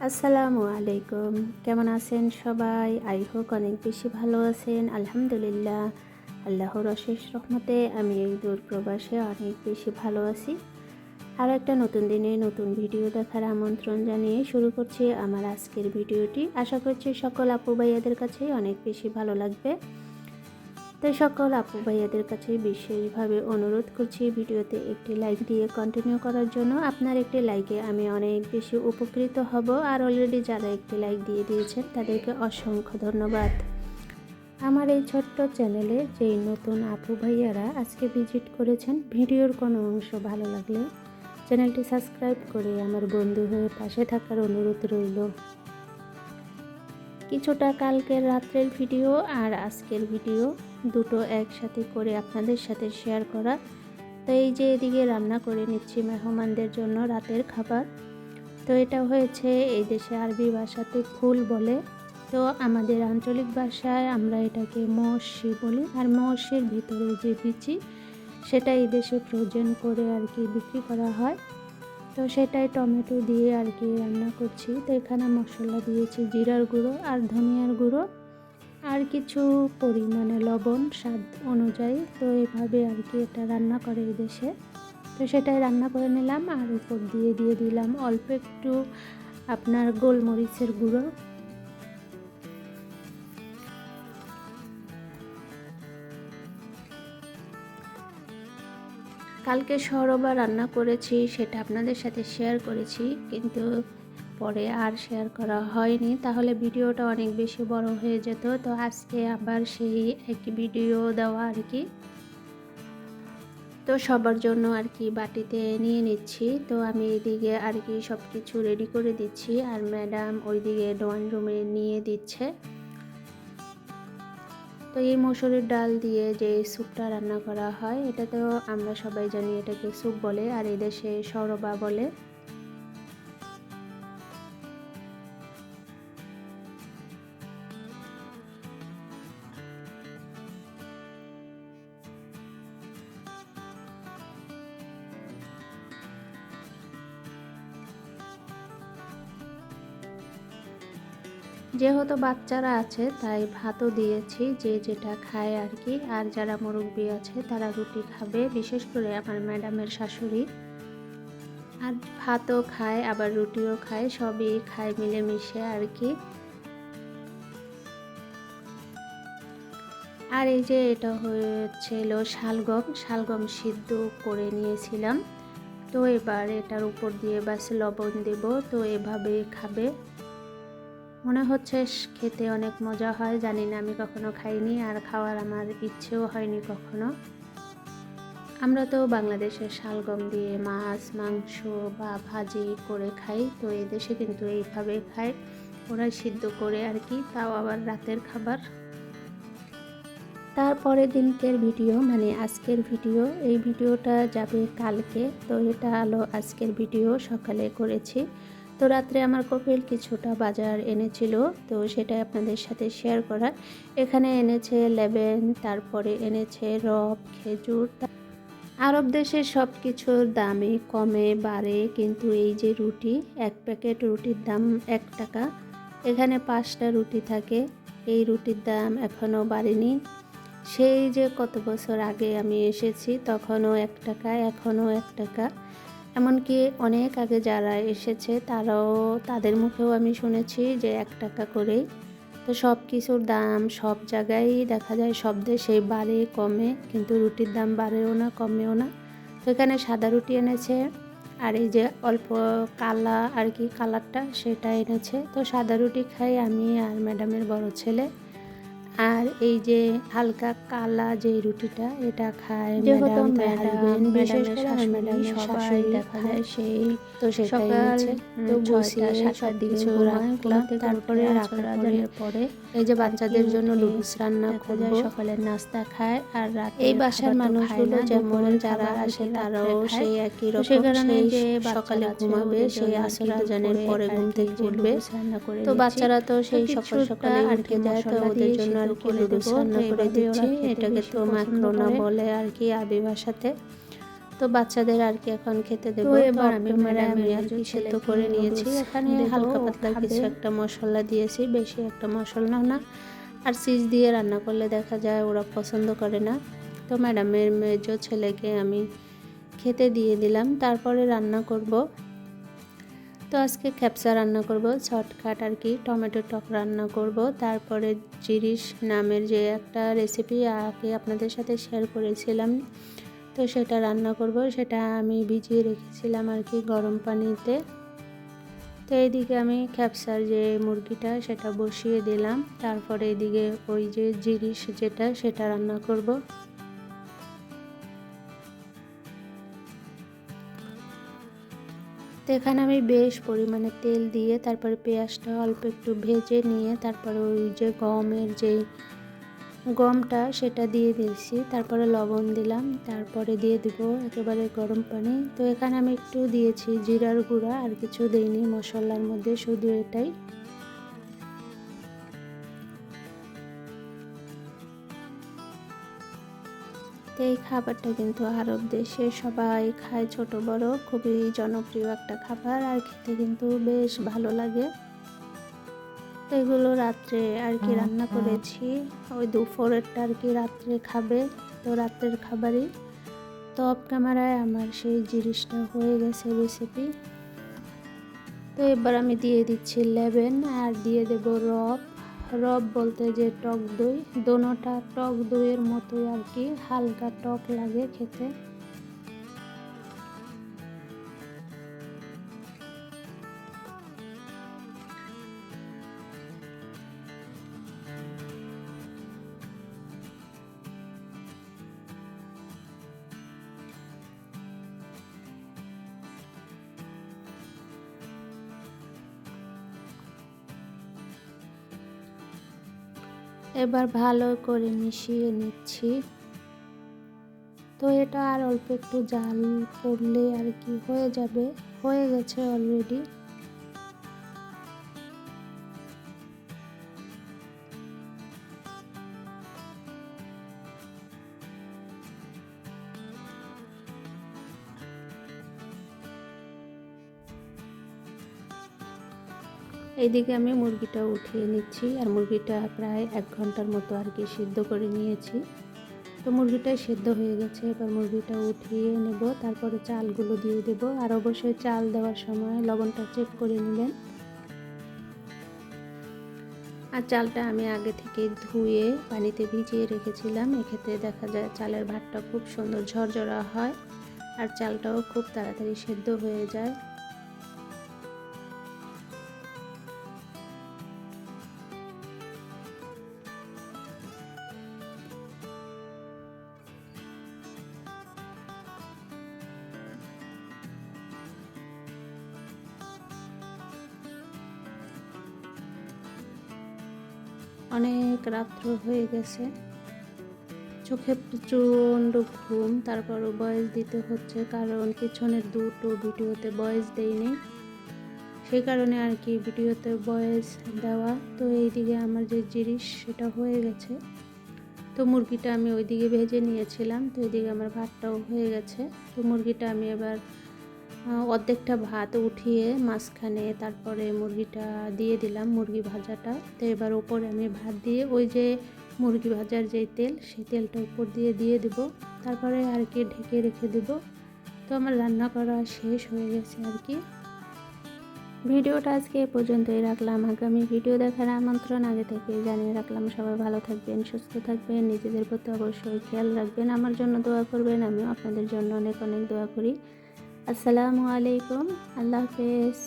আসসালামু আলাইকুম। কেমন আছেন সবাই? আই হোপ অনেক বেশি ভালো আছেন। আলহামদুলিল্লাহ, আল্লাহর অশেষ রহমতে আমি এই দূর প্রবাসে অনেক বেশি ভালো আছি। আরও একটা নতুন দিনে নতুন ভিডিও দেখার আমন্ত্রণ জানিয়ে শুরু করছি আমার আজকের ভিডিওটি। আশা করছি সকল আপু ভাইয়াদের কাছেই অনেক বেশি ভালো লাগবে। তাই সকল আপু ভাইয়াদের কাছে বিশেষভাবে অনুরোধ করছি ভিডিওতে একটি লাইক দিয়ে কন্টিনিউ করার জন্য। আপনার একটি লাইকে আমি অনেক বেশি উপকৃত হব। আর অলরেডি যারা একটি লাইক দিয়ে দিয়েছেন তাদেরকে অসংখ্য ধন্যবাদ। আমার এই ছোট্ট চ্যানেলে যেই নতুন আপু ভাইয়ারা আজকে ভিজিট করেছেন, ভিডিওর কোনো অংশ ভালো লাগলে চ্যানেলটি সাবস্ক্রাইব করে আমার বন্ধু হয়ে পাশে থাকার অনুরোধ রইল। কিছুটা কালকের রাত্রের ভিডিও আর আজকের ভিডিও দুটো একসাথে করে আপনাদের সাথে শেয়ার করা। তো এই যে এদিকে রান্না করে নিচ্ছি মেহমানদের জন্য রাতের খাবার। তো এটা হয়েছে এই দেশে আরবি ভাষাতে ফুল বলে, তো আমাদের আঞ্চলিক ভাষায় আমরা এটাকে মৌসি বলি। আর মৌসির ভিতরে যে বিচি সেটা এই দেশে ফ্রোজেন করে আর কি বিক্রি করা হয়। তো সেটাই টমেটো দিয়ে আর কি রান্না করছি। তো এখানে মশলা দিয়েছি জিরার গুঁড়ো আর ধনিয়ার গুঁড়ো আর কিছু পরিমাণে লবণ স্বাদ অনুযায়ী। তো এভাবে আর কি এটা রান্না করে এই দেশে। তো সেটাই রান্না করে নিলাম আর উপর দিয়ে দিলাম অল্প একটু আপনার গোলমরিচের গুঁড়ো। কালকে সরবা রান্না করেছি, সেটা আপনাদের সাথে শেয়ার করেছি, কিন্তু পরে আর শেয়ার করা হয়নি, তাহলে ভিডিওটা অনেক বেশি বড় হয়ে যেত। তো আজকে আবার সেই একই ভিডিও দেওয়া আর কি। তো সবার জন্য আর কি বাটিতে নিয়ে নিচ্ছি। তো আমি এদিকে আর কি সব কিছু রেডি করে দিচ্ছি আর ম্যাডাম ওইদিকে ড্রয়িং রুমে নিয়ে দিচ্ছে। তো এই মসুরের ডাল দিয়ে যে স্যুপটা রান্না করা হয়, এটা তো আমরা সবাই জানি এটাকে স্যুপ বলে, আর এই দেশে সরবা বলে। যেহেতু বাচ্চারা আছে তাই ভাতও দিয়েছি, যে যেটা খায় আর কি। আর যারা মুরব্বি আছে তারা রুটি খাবে, বিশেষ করে আমার ম্যাডামের শাশুড়ি। আর ভাতও খায় আবার রুটিও খায়, সবই খায় মিলেমিশে আর কি। আর এই যে এটা হয়েছিল শালগম সিদ্ধ করে নিয়েছিলাম। তো এবার এটার উপর দিয়ে বাস লবণ দেব। তো এভাবে খাবে, মনে হচ্ছে খেতে অনেক মজা হয়। জানি না, আমি কখনো খাইনি আর খাওয়ার আমার ইচ্ছেও হয়নি কখনো। আমরা তো বাংলাদেশে শালগম দিয়ে মাছ মাংস বা ভাজি করে খাই, তো এই দেশে কিন্তু এইভাবে খায় ওরা, সিদ্ধ করে আর কি, তাও আবার রাতের খাবার। তারপরের দিনকের ভিডিও মানে আজকের ভিডিও, এই ভিডিওটা যাবে কালকে। তো এটা হলো আজকের ভিডিও, সকালে করেছি। তো রাত্রে আমার কপিল কিছুটা বাজার এনেছিল, তো সেটা আপনাদের সাথে শেয়ার করা। এখানে এনেছে লেবেন, তারপরে এনেছে রব, খেজুর। আরব দেশে সব কিছুর দামই কমে বাড়ে, কিন্তু এই যে রুটি, এক প্যাকেট রুটির দাম 1 টাকা। এখানে 5টা রুটি থাকে। এই রুটির দাম এখনও বাড়েনি। সেই যে কত বছর আগে আমি এসেছি তখনও 1 টাকা, এখনও 1 টাকা। এমনকি অনেক আগে যারা এসেছে তাদের মুখেও আমি শুনেছি যে 1 টাকা করেই। তো সব কিছুর দাম সব জায়গায় দেখা যায়, সব দেশেই বাড়ে কমে, কিন্তু রুটির দাম বাড়েও না কমেও না। তো এখানে সাদা রুটি এনেছে আর এই যে অল্প কালা আর কি কালারটা সেটা এনেছে। তো সাদা রুটি খাই আমি আর ম্যাডামের বড় ছেলে। আর এই যে হালকা কালা যে রুটিটা এটা খায় ম্যাডাম, ম্যাডাম বিশেষ করে ম্যাডামের সবাই দেখা যায় সেই। তো সেটাই নিচ্ছে। তো 6টা-7টার দিকে রাখলাম, তারপরে রাখার পরে এই যে বাচ্চাদের জন্য লুডুস রান্না করব, সকালের নাস্তা খায়। আর রাতে এই বাসার মানুষগুলো যেমন যারা আসে তারাও সেই একই রকম, সেই কারণে যে সকালে ঘুমাবে সেই আসর আজানের পরে ঘুম থেকে উঠবে। তো বাচ্চারা তো সেই সকাল সকালে উঠে যায়, তো ওদের জন্য আর কি লুডুস রান্না করে দিচ্ছি। এটাকে তো মাকরোনা বলে আর কি আরবি ভাষাতে। তো বাচ্চাদের আর কি এখন খেতে দেবো। এবার আমি ম্যাডামের আর কি সেদ্ধ করে নিয়েছি। এখানে হালকা পাতলা কিছু একটা মশলা দিয়েছি, বেশি একটা মশলা না। আর চিজ দিয়ে রান্না করলে দেখা যায় ওরা পছন্দ করে না। তো ম্যাডামের মেজো ছেলেকে আমি খেতে দিয়ে দিলাম, তারপরে রান্না করব। তো আজকে খ্যাপসা রান্না করব, শর্টকাট আর কি, টমেটো টক রান্না করব। তারপরে জিরিশ নামের যে একটা রেসিপি আগে আপনাদের সাথে শেয়ার করেছিলাম, তো সেটা রান্না করব। সেটা আমি ভিজিয়ে রেখেছিলাম আর কি গরম পানিতে। তো এইদিকে আমি খ্যাপসার যে মুরগিটা সেটা বসিয়ে দিলাম, তারপরে এদিকে ওই যে জিরিশ যেটা সেটা রান্না করব। তো এখানে আমি বেশ পরিমাণে তেল দিয়ে তারপরে পেঁয়াজটা অল্প একটু ভেজে নিয়ে তারপরে ওই যে গমটা সেটা দিয়ে দিয়েছি, তারপরে লবণ দিলাম, তারপরে দিয়ে দিব একেবারে গরম পানি। তো এখানে আমি একটু দিয়েছি জিরার গুঁড়া, আর কিছু দিইনি মশলার মধ্যে, শুধু এটাই। তো এই খাবারটা কিন্তু আরব দেশে সবাই খায়, ছোট বড়, খুবই জনপ্রিয় একটা খাবার, আর খেতে কিন্তু বেশ ভালো লাগে। তো এগুলো রাত্রে আর কি রান্না করেছি, ওই দুপুরেরটা আর কি রাত্রে খাবে, তো রাত্রের খাবারই। তো অফ ক্যামেরায় আমার সেই জিনিসটা হয়ে গেছে রেসিপি। তো এবার আমি দিয়ে দিচ্ছি লেবেন, আর দিয়ে দেব রব বলতে যে টক দই, দোনোটা টক দইয়ের মতোই আর কি, হালকা টক লাগে খেতে। এবার ভালো করে মিশিয়ে নিচ্ছি। তো এটা আর অল্প একটু জাল পড়লে আর কি হয়ে যাবে, হয়ে গেছে অলরেডি। এইদিকে আমি মুরগিটা উঠিয়ে নিচ্ছি, আর মুরগিটা প্রায় 1 ঘন্টার মতো আর কি সিদ্ধ করে নিয়েছি। তো মুরগিটা সিদ্ধ হয়ে গেছে, এবার মুরগিটা উঠিয়ে নেব, তারপরে চালগুলো দিয়ে দেব। আর অবশ্যই চাল দেওয়ার সময় লবণটা চেক করে নেবেন। আর চালটা আমি আগে থেকে ধুয়ে পানিতে ভিজিয়ে রেখেছিলাম, এক্ষেত্রে দেখা যায় চালের ভাতটা খুব সুন্দর ঝরঝরা হয়, আর চালটাও খুব তাড়াতাড়ি সিদ্ধ হয়ে যায়। অনেক রাত্র হয়ে গেছে, চোখে প্রচণ্ড ঘুম, তারপরও ভয়েস দিতে হচ্ছে কারণ পিছনের দুটো ভিডিওতে ভয়েস দেইনি, সেই কারণে আর কি ভিডিওতে ভয়েস দেওয়া। তো এইদিকে আমার যে জিনিস সেটা হয়ে গেছে। তো মুরগিটা আমি ওইদিকে ভেজে নিয়েছিলাম, তো এইদিকে আমার ভাতটাও হয়ে গেছে। তো মুরগিটা আমি এবার অর্ধেকটা ভাত উঠিয়ে মাঝখানে তারপরে মুরগিটা দিয়ে দিলাম, মুরগি ভাজাটা। তো এবার ওপরে আমি ভাত দিয়ে ওই যে মুরগি ভাজার যেই তেল, সেই তেলটা উপর দিয়ে দেব, তারপরে আর কি ঢেকে রেখে দেব। তো আমার রান্না করা শেষ হয়ে গেছে আর কি। ভিডিওটা আজকে এ পর্যন্তই রাখলাম, আগামী ভিডিও দেখার আমন্ত্রণ আগে থেকে জানিয়ে রাখলাম। সবাই ভালো থাকবেন, সুস্থ থাকবেন, নিজেদের প্রতি অবশ্যই খেয়াল রাখবেন, আমার জন্য দোয়া করবেন, আমিও আপনাদের জন্য অনেক অনেক দোয়া করি। আসসালামু আলাইকুম, আল্লাহ হাফেজ।